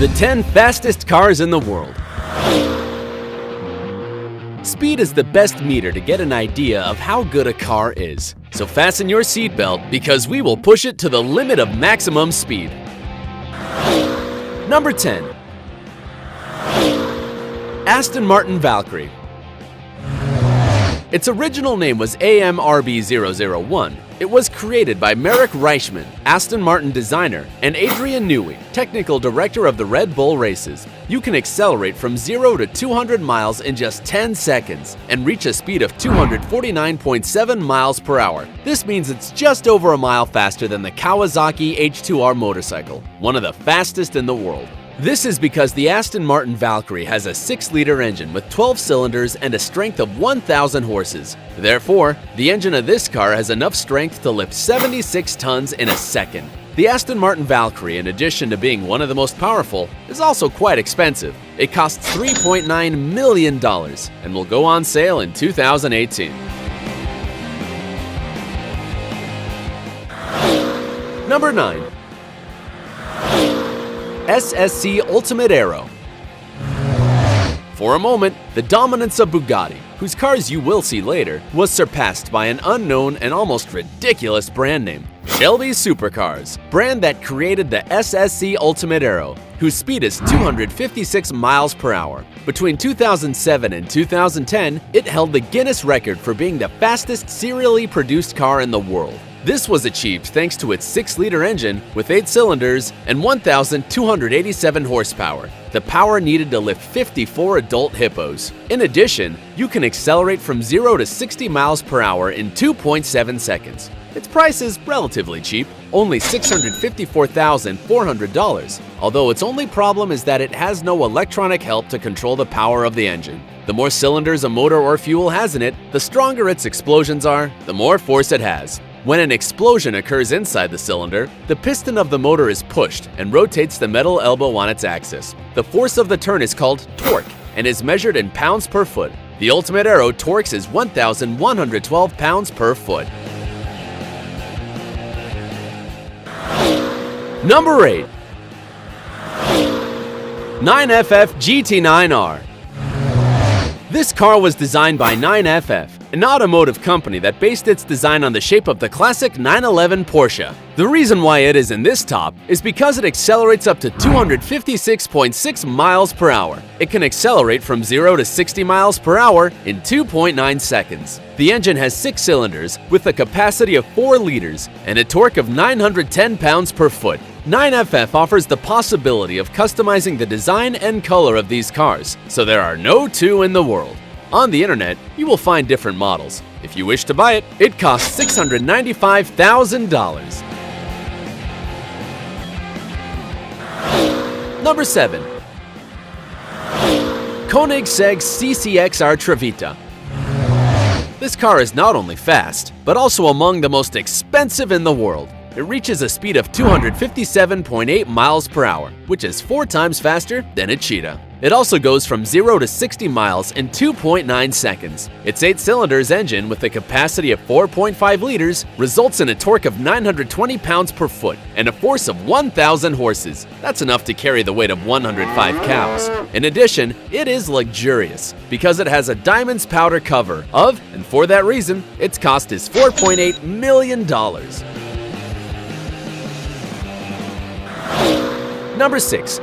The 10 fastest cars in the world. Speed is the best meter to get an idea of how good a car is. So fasten your seatbelt because we will push it to the limit of maximum speed. Number 10. Aston Martin Valkyrie. Its original name was AMRB001. It was created by Marek Reichman, Aston Martin designer, and Adrian Newey, technical director of the Red Bull races. You can accelerate from 0 to 200 miles in just 10 seconds and reach a speed of 249.7 miles per hour. This means it's just over a mile faster than the Kawasaki H2R motorcycle, one of the fastest in the world. This is because the Aston Martin Valkyrie has a 6-liter engine with 12 cylinders and a strength of 1,000 horses. Therefore, the engine of this car has enough strength to lift 76 tons in a second. The Aston Martin Valkyrie, in addition to being one of the most powerful, is also quite expensive. It costs $3.9 million and will go on sale in 2018. Number 9. SSC Ultimate Aero. For a moment, the dominance of Bugatti, whose cars you will see later, was surpassed by an unknown and almost ridiculous brand name, Shelby Supercars, brand that created the SSC Ultimate Aero, whose speed is 256 miles per hour. Between 2007 and 2010, it held the Guinness record for being the fastest serially produced car in the world. This was achieved thanks to its 6-liter engine with 8 cylinders and 1,287 horsepower, the power needed to lift 54 adult hippos. In addition, you can accelerate from 0 to 60 miles per hour in 2.7 seconds. Its price is relatively cheap, only $654,400, although its only problem is that it has no electronic help to control the power of the engine. The more cylinders a motor or fuel has in it, the stronger its explosions are, the more force it has. When an explosion occurs inside the cylinder, the piston of the motor is pushed and rotates the metal elbow on its axis. The force of the turn is called torque and is measured in pounds per foot. The Ultimate Aero torque is 1,112 pounds per foot. Number 8. 9FF GT9R. This car was designed by 9FF, an automotive company that based its design on the shape of the classic 911 Porsche. The reason why it is in this top is because it accelerates up to 256.6 miles per hour. It can accelerate from 0 to 60 miles per hour in 2.9 seconds. The engine has 6 cylinders with a capacity of 4 liters and a torque of 910 pounds per foot. 9FF offers the possibility of customizing the design and color of these cars, so there are no two in the world. On the internet, you will find different models. If you wish to buy it, it costs $695,000. Number 7. Koenigsegg CCXR Trevita. This car is not only fast, but also among the most expensive in the world. It reaches a speed of 257.8 miles per hour, which is 4 times faster than a Cheetah. It also goes from 0 to 60 miles in 2.9 seconds. Its 8-cylinders engine with a capacity of 4.5 liters results in a torque of 920 pounds per foot and a force of 1,000 horses. That's enough to carry the weight of 105 cows. In addition, it is luxurious because it has a diamonds powder cover of, and for that reason, its cost is $4.8 million. Number 6.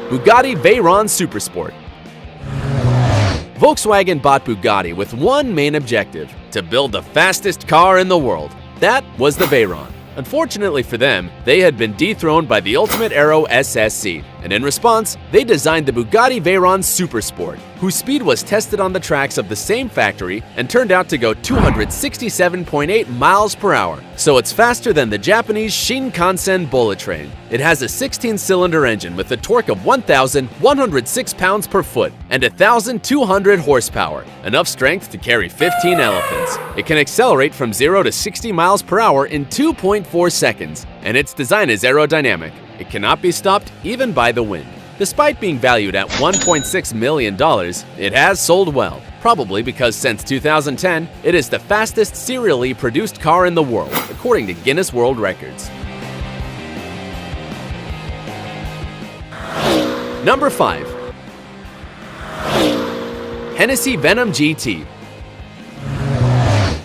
Bugatti Veyron Supersport. Volkswagen bought Bugatti with one main objective: to build the fastest car in the world. That was the Veyron. Unfortunately for them, they had been dethroned by the Ultimate Aero SSC, and in response, they designed the Bugatti Veyron Supersport, whose speed was tested on the tracks of the same factory and turned out to go 267.8 miles per hour, so it's faster than the Japanese Shinkansen bullet train. It has a 16-cylinder engine with a torque of 1,106 pounds per foot and 1,200 horsepower, enough strength to carry 15 elephants. It can accelerate from 0 to 60 miles per hour in 2.4 seconds, and its design is aerodynamic. It cannot be stopped even by the wind. Despite being valued at $1.6 million, it has sold well, probably because since 2010, it is the fastest serially produced car in the world, according to Guinness World Records. Number 5. Hennessy Venom GT.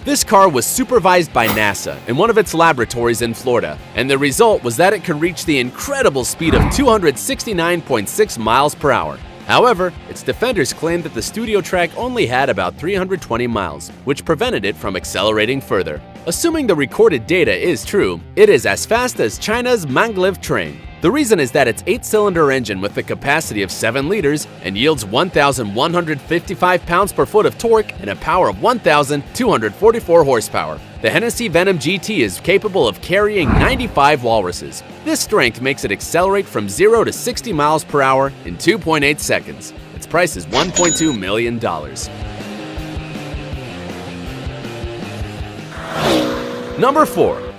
This car was supervised by NASA in one of its laboratories in Florida, and the result was that it could reach the incredible speed of 269.6 miles per hour. However, its defenders claimed that the studio track only had about 320 miles, which prevented it from accelerating further. Assuming the recorded data is true, it is as fast as China's maglev train. The reason is that its 8-cylinder engine with a capacity of 7 liters and yields 1,155 pounds per foot of torque and a power of 1,244 horsepower. The Hennessy Venom GT is capable of carrying 95 walruses. This strength makes it accelerate from 0 to 60 miles per hour in 2.8 seconds. Its price is $1.2 million. Number 4.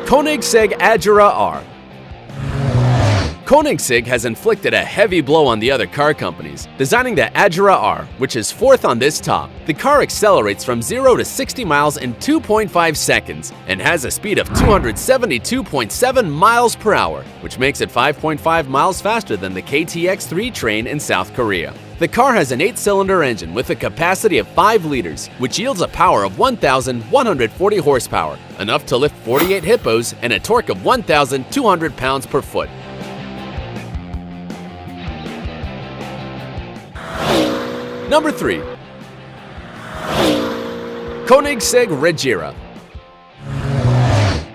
Koenigsegg Agera R. Koenigsegg has inflicted a heavy blow on the other car companies, designing the Agera R, which is fourth on this top. The car accelerates from 0 to 60 miles in 2.5 seconds and has a speed of 272.7 miles per hour, which makes it 5.5 miles faster than the KTX-3 train in South Korea. The car has an 8-cylinder engine with a capacity of 5 liters, which yields a power of 1,140 horsepower, enough to lift 48 hippos and a torque of 1,200 pounds per foot. Number 3. Koenigsegg Regera.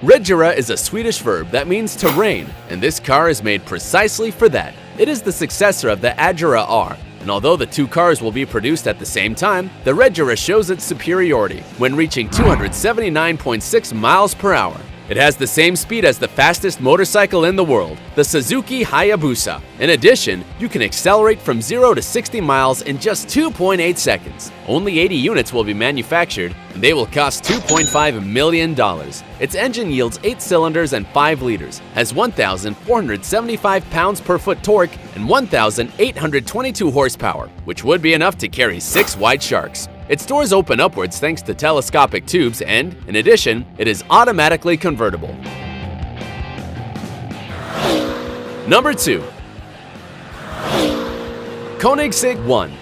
Regera is a Swedish verb that means to reign, and this car is made precisely for that. It is the successor of the Agera R, and although the two cars will be produced at the same time, the Regera shows its superiority when reaching 279.6 miles per hour. It has the same speed as the fastest motorcycle in the world, the Suzuki Hayabusa. In addition, you can accelerate from 0 to 60 miles in just 2.8 seconds. Only 80 units will be manufactured, and they will cost $2.5 million. Its engine yields 8 cylinders and 5 liters, has 1,475 pounds per foot torque, and 1,822 horsepower, which would be enough to carry 6 white sharks. Its doors open upwards thanks to telescopic tubes and, in addition, it is automatically convertible. Number 2. Koenigsegg 1.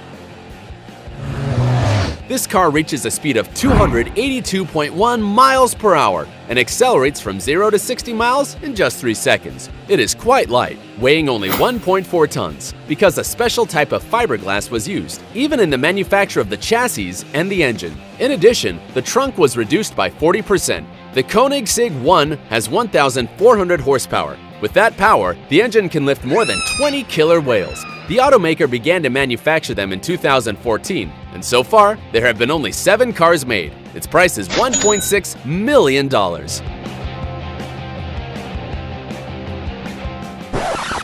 This car reaches a speed of 282.1 miles per hour and accelerates from 0 to 60 miles in just 3 seconds. It is quite light, weighing only 1.4 tons, because a special type of fiberglass was used, even in the manufacture of the chassis and the engine. In addition, the trunk was reduced by 40%. The Koenigsegg 1 has 1,400 horsepower. With that power, the engine can lift more than 20 killer whales. The automaker began to manufacture them in 2014, and so far, there have been only 7 cars made. Its price is $1.6 million.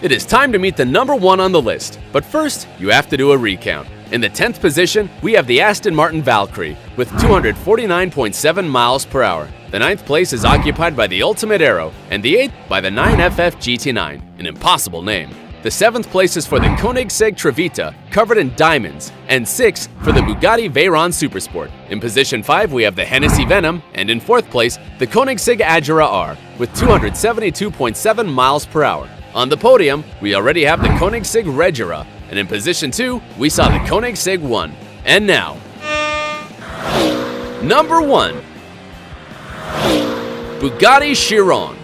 It is time to meet the number 1 on the list, but first, you have to do a recount. In the 10th position, we have the Aston Martin Valkyrie with 249.7 miles per hour. The 9th place is occupied by the Ultimate Aero, and the 8th by the 9FF GT9, an impossible name. The 7th place is for the Koenigsegg Trevita, covered in diamonds, and 6th for the Bugatti Veyron Supersport. In position 5, we have the Hennessy Venom, and in 4th place, the Koenigsegg Agera R with 272.7 miles per hour. On the podium, we already have the Koenigsegg Regera, and in position 2, we saw the Koenigsegg 1. And now, number 1. Bugatti Chiron.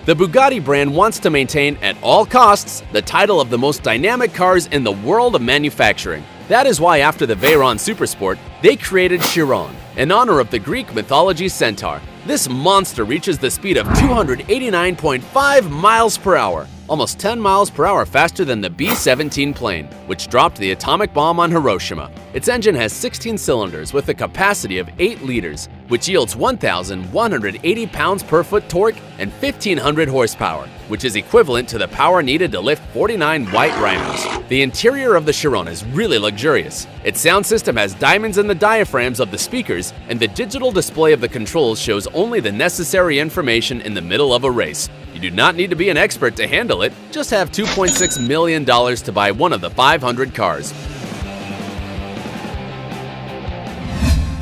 The Bugatti brand wants to maintain at all costs the title of the most dynamic cars in the world of manufacturing. That is why after the Veyron Supersport, they created Chiron, in honor of the Greek mythology centaur. This monster reaches the speed of 289.5 miles per hour, almost 10 miles per hour faster than the B-17 plane, which dropped the atomic bomb on Hiroshima. Its engine has 16 cylinders with a capacity of 8 liters, which yields 1,180 pounds per foot torque and 1,500 horsepower, which is equivalent to the power needed to lift 49 white rhinos. The interior of the Chiron is really luxurious. Its sound system has diamonds in the diaphragms of the speakers, and the digital display of the controls shows only the necessary information in the middle of a race. You do not need to be an expert to handle it, just have $2.6 million to buy one of the 500 cars.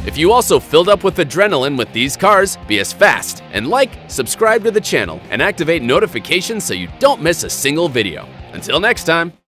If you also filled up with adrenaline with these cars, be as fast and like, subscribe to the channel, and activate notifications so you don't miss a single video. Until next time.